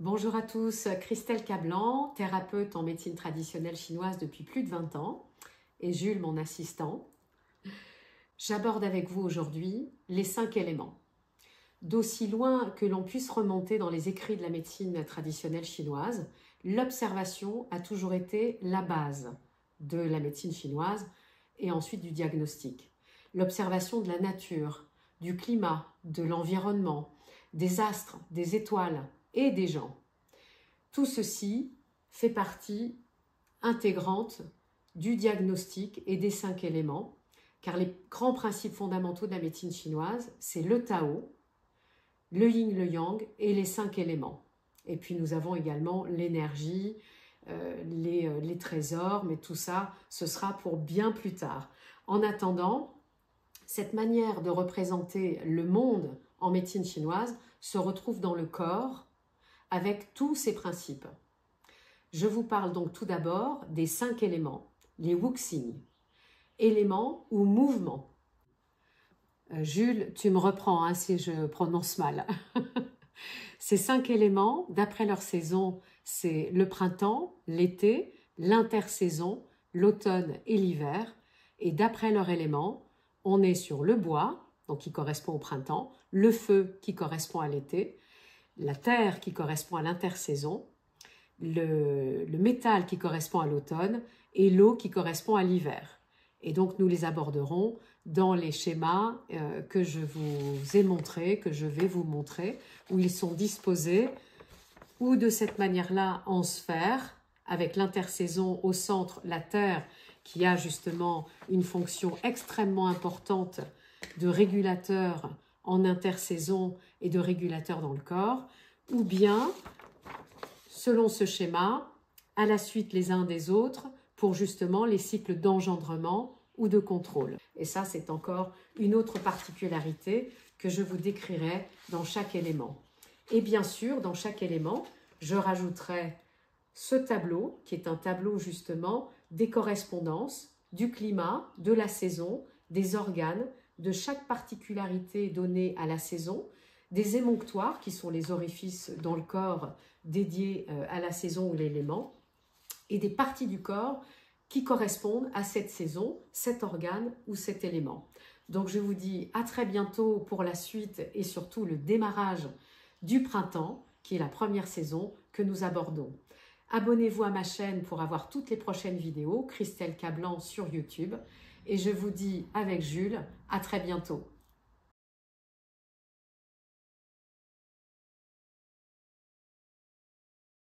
Bonjour à tous, Christelle Cablan, thérapeute en médecine traditionnelle chinoise depuis plus de 20 ans, et Jules, mon assistant. J'aborde avec vous aujourd'hui les 5 éléments. D'aussi loin que l'on puisse remonter dans les écrits de la médecine traditionnelle chinoise, l'observation a toujours été la base de la médecine chinoise et ensuite du diagnostic. L'observation de la nature, du climat, de l'environnement, des astres, des étoiles et des gens. Tout ceci fait partie intégrante du diagnostic et des 5 éléments, car les grands principes fondamentaux de la médecine chinoise, c'est le Tao, le Yin, le Yang et les 5 éléments. Et puis nous avons également l'énergie, les trésors, mais tout ça, ce sera pour bien plus tard. En attendant, cette manière de représenter le monde en médecine chinoise se retrouve dans le corps avec tous ces principes. Je vous parle donc tout d'abord des 5 éléments, les wuxing, éléments ou mouvements. Jules, tu me reprends hein, si je prononce mal. Ces 5 éléments, d'après leur saison, c'est le printemps, l'été, l'intersaison, l'automne et l'hiver. Et d'après leur élément, on est sur le bois, donc qui correspond au printemps, le feu qui correspond à l'été, la terre qui correspond à l'intersaison, le métal qui correspond à l'automne et l'eau qui correspond à l'hiver. Et donc nous les aborderons dans les schémas que je vous ai montrés, que je vais vous montrer, où ils sont disposés ou de cette manière-là en sphère, avec l'intersaison au centre, la terre qui a justement une fonction extrêmement importante de régulateur en intersaison et de régulateur dans le corps, ou bien, selon ce schéma, à la suite les uns des autres, pour justement les cycles d'engendrement ou de contrôle. Et ça, c'est encore une autre particularité que je vous décrirai dans chaque élément. Et bien sûr, dans chaque élément, je rajouterai ce tableau, qui est un tableau justement des correspondances, du climat, de la saison, des organes, de chaque particularité donnée à la saison, des émonctoires qui sont les orifices dans le corps dédiés à la saison ou l'élément, et des parties du corps qui correspondent à cette saison, cet organe ou cet élément. Donc je vous dis à très bientôt pour la suite et surtout le démarrage du printemps, qui est la première saison que nous abordons. Abonnez-vous à ma chaîne pour avoir toutes les prochaines vidéos, Christelle Cablan sur YouTube. Et je vous dis avec Jules, à très bientôt.